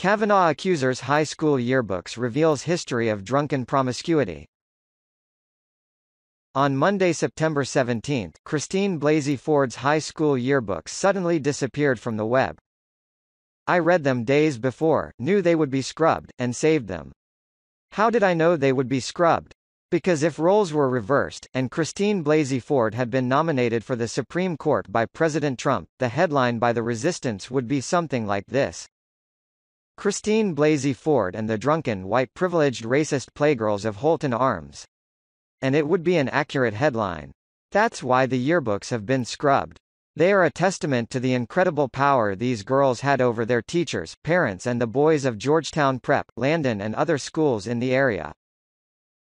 Kavanaugh Accuser's High School Yearbooks reveals history of drunken promiscuity. On Monday, September 17, Christine Blasey-Ford's high school yearbooks suddenly disappeared from the web. I read them days before, knew they would be scrubbed, and saved them. How did I know they would be scrubbed? Because if roles were reversed, and Christine Blasey-Ford had been nominated for the Supreme Court by President Trump, the headline by the resistance would be something like this: Christine Blasey-Ford and the drunken white privileged racist playgirls of Holton Arms. And it would be an accurate headline. That's why the yearbooks have been scrubbed. They are a testament to the incredible power these girls had over their teachers, parents and the boys of Georgetown Prep, Landon and other schools in the area.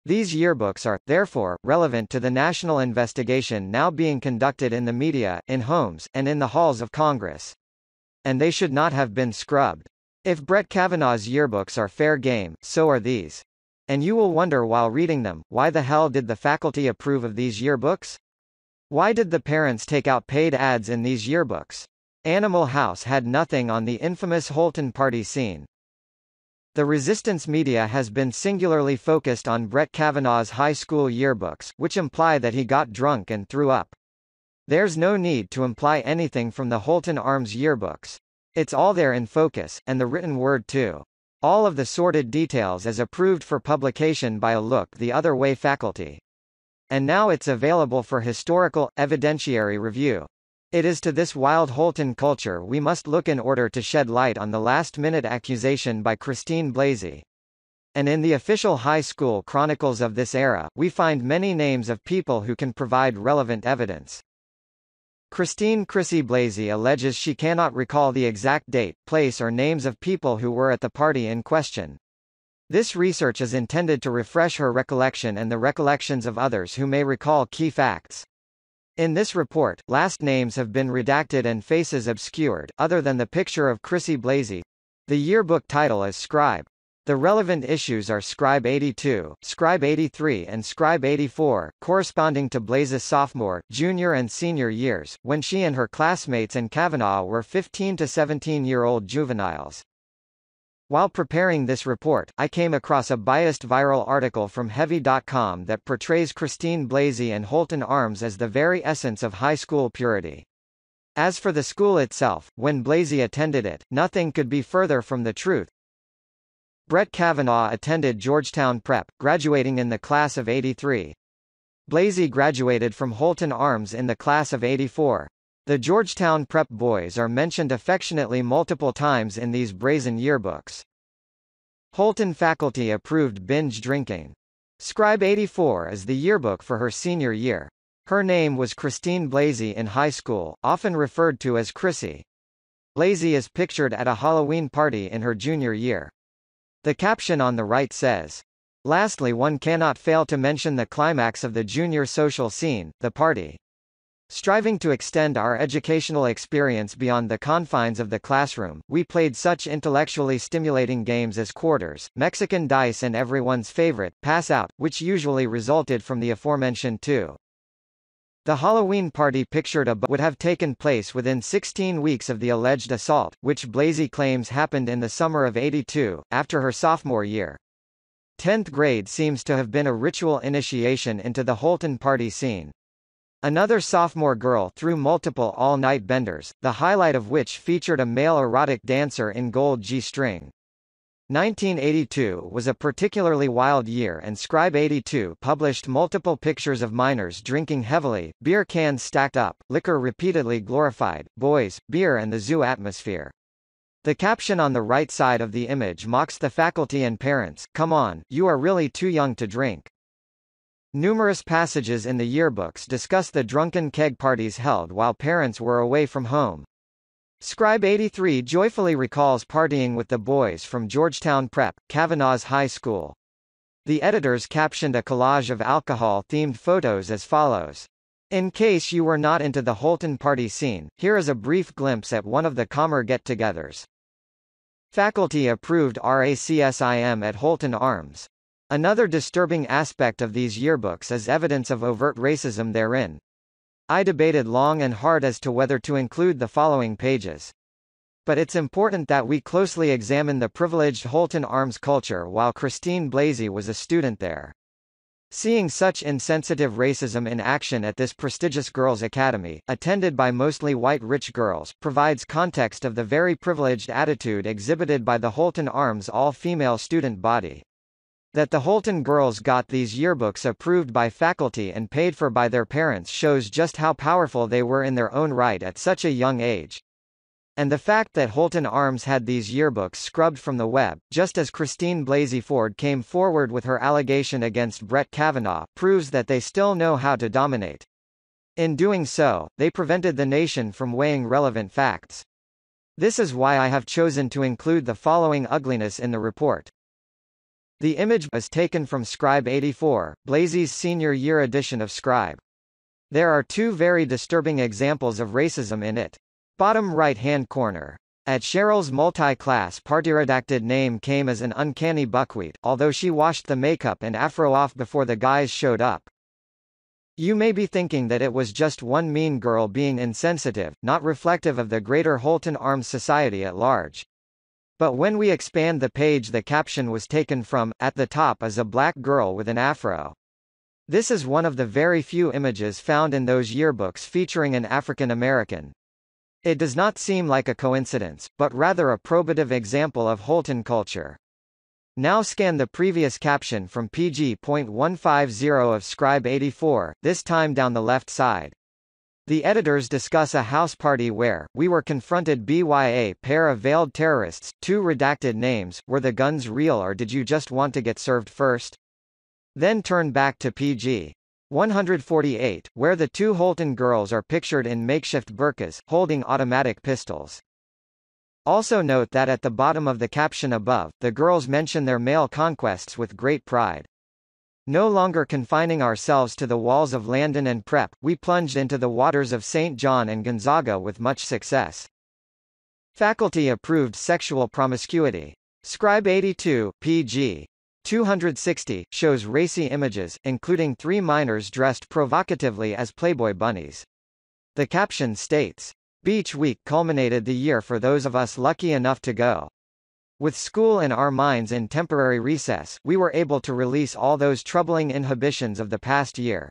These yearbooks are, therefore, relevant to the national investigation now being conducted in the media, in homes, and in the halls of Congress. And they should not have been scrubbed. If Brett Kavanaugh's yearbooks are fair game, so are these. And you will wonder while reading them, why the hell did the faculty approve of these yearbooks? Why did the parents take out paid ads in these yearbooks? Animal House had nothing on the infamous Holton party scene. The resistance media has been singularly focused on Brett Kavanaugh's high school yearbooks, which imply that he got drunk and threw up. There's no need to imply anything from the Holton Arms yearbooks. It's all there in focus, and the written word too. All of the sordid details as approved for publication by a look the other way faculty. And now it's available for historical, evidentiary review. It is to this wild Holton culture we must look in order to shed light on the last-minute accusation by Christine Blasey. And in the official high school chronicles of this era, we find many names of people who can provide relevant evidence. Christine "Chrissy" Blasey alleges she cannot recall the exact date, place or names of people who were at the party in question. This research is intended to refresh her recollection and the recollections of others who may recall key facts. In this report, last names have been redacted and faces obscured, other than the picture of Chrissy Blasey. The yearbook title is Scribe. The relevant issues are Scribe 82, Scribe 83 and Scribe 84, corresponding to Blasey's sophomore, junior and senior years, when she and her classmates and Kavanaugh were 15 to 17-year-old juveniles. While preparing this report, I came across a biased viral article from Heavy.com that portrays Christine Blasey and Holton Arms as the very essence of high school purity. As for the school itself, when Blasey attended it, nothing could be further from the truth. Brett Kavanaugh attended Georgetown Prep, graduating in the class of '83. Blasey graduated from Holton Arms in the class of '84. The Georgetown Prep boys are mentioned affectionately multiple times in these brazen yearbooks. Holton faculty approved binge drinking. Scribe 84 is the yearbook for her senior year. Her name was Christine Blasey in high school, often referred to as Chrissy. Blasey is pictured at a Halloween party in her junior year. The caption on the right says, "Lastly, one cannot fail to mention the climax of the junior social scene, the party. Striving to extend our educational experience beyond the confines of the classroom, we played such intellectually stimulating games as quarters, Mexican dice and everyone's favorite, Pass Out, which usually resulted from the aforementioned two." The Halloween party pictured above would have taken place within 16 weeks of the alleged assault, which Blasey claims happened in the summer of '82, after her sophomore year. 10th grade seems to have been a ritual initiation into the Holton party scene. Another sophomore girl threw multiple all-night benders, the highlight of which featured a male erotic dancer in gold G-string. 1982 was a particularly wild year and Scribe 82 published multiple pictures of minors drinking heavily, beer cans stacked up, liquor repeatedly glorified, boys, beer and the zoo atmosphere. The caption on the right side of the image mocks the faculty and parents, "Come on, you are really too young to drink." Numerous passages in the yearbooks discuss the drunken keg parties held while parents were away from home. Scribe 83 joyfully recalls partying with the boys from Georgetown Prep, Kavanaugh's high school. The editors captioned a collage of alcohol-themed photos as follows. In case you were not into the Holton party scene, here is a brief glimpse at one of the calmer get-togethers. Faculty approved RACSIM at Holton Arms. Another disturbing aspect of these yearbooks is evidence of overt racism therein. I debated long and hard as to whether to include the following pages. But it's important that we closely examine the privileged Holton Arms culture while Christine Blasey was a student there. Seeing such insensitive racism in action at this prestigious girls' academy, attended by mostly white rich girls, provides context of the very privileged attitude exhibited by the Holton Arms all-female student body. That the Holton girls got these yearbooks approved by faculty and paid for by their parents shows just how powerful they were in their own right at such a young age. And the fact that Holton Arms had these yearbooks scrubbed from the web, just as Christine Blasey-Ford came forward with her allegation against Brett Kavanaugh, proves that they still know how to dominate. In doing so, they prevented the nation from weighing relevant facts. This is why I have chosen to include the following ugliness in the report. The image is taken from Scribe 84, Blasey's senior year edition of Scribe. There are two very disturbing examples of racism in it. Bottom right-hand corner. At Cheryl's multi-class party-redacted name came as an uncanny buckwheat, although she washed the makeup and afro off before the guys showed up. You may be thinking that it was just one mean girl being insensitive, not reflective of the greater Holton Arms society at large. But when we expand the page, the caption was taken from, at the top is a black girl with an afro. This is one of the very few images found in those yearbooks featuring an African American. It does not seem like a coincidence, but rather a probative example of Holton culture. Now scan the previous caption from pg.150 of Scribe 84, this time down the left side. The editors discuss a house party where, we were confronted by a pair of veiled terrorists, two redacted names, were the guns real or did you just want to get served first? Then turn back to pg. 148, where the two Holton girls are pictured in makeshift burqas, holding automatic pistols. Also note that at the bottom of the caption above, the girls mention their male conquests with great pride. No longer confining ourselves to the walls of Landon and Prep, we plunged into the waters of St. John and Gonzaga with much success. Faculty-approved sexual promiscuity. Scribe 82, pg. 260, shows racy images, including three minors dressed provocatively as Playboy bunnies. The caption states, "Beach Week culminated the year for those of us lucky enough to go. With school in our minds in temporary recess, we were able to release all those troubling inhibitions of the past year.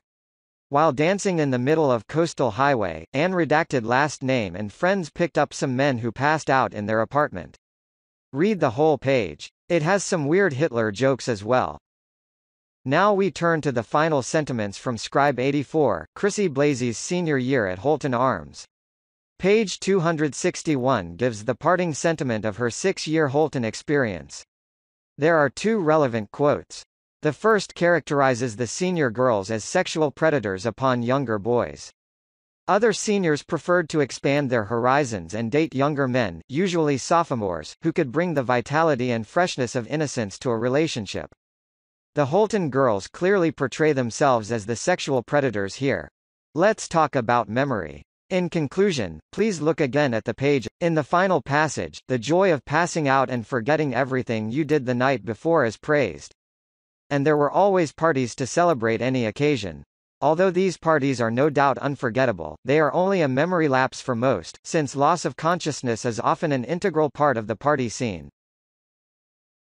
While dancing in the middle of Coastal Highway, an redacted last name and friends picked up some men who passed out in their apartment." Read the whole page. It has some weird Hitler jokes as well. Now we turn to the final sentiments from Scribe 84, Chrissy Blasey's senior year at Holton Arms. Page 261 gives the parting sentiment of her 6-year Holton experience. There are two relevant quotes. The first characterizes the senior girls as sexual predators upon younger boys. Other seniors preferred to expand their horizons and date younger men, usually sophomores, who could bring the vitality and freshness of innocence to a relationship. The Holton girls clearly portray themselves as the sexual predators here. Let's talk about memory. In conclusion, please look again at the page. In the final passage, the joy of passing out and forgetting everything you did the night before is praised. And there were always parties to celebrate any occasion. Although these parties are no doubt unforgettable, they are only a memory lapse for most, since loss of consciousness is often an integral part of the party scene.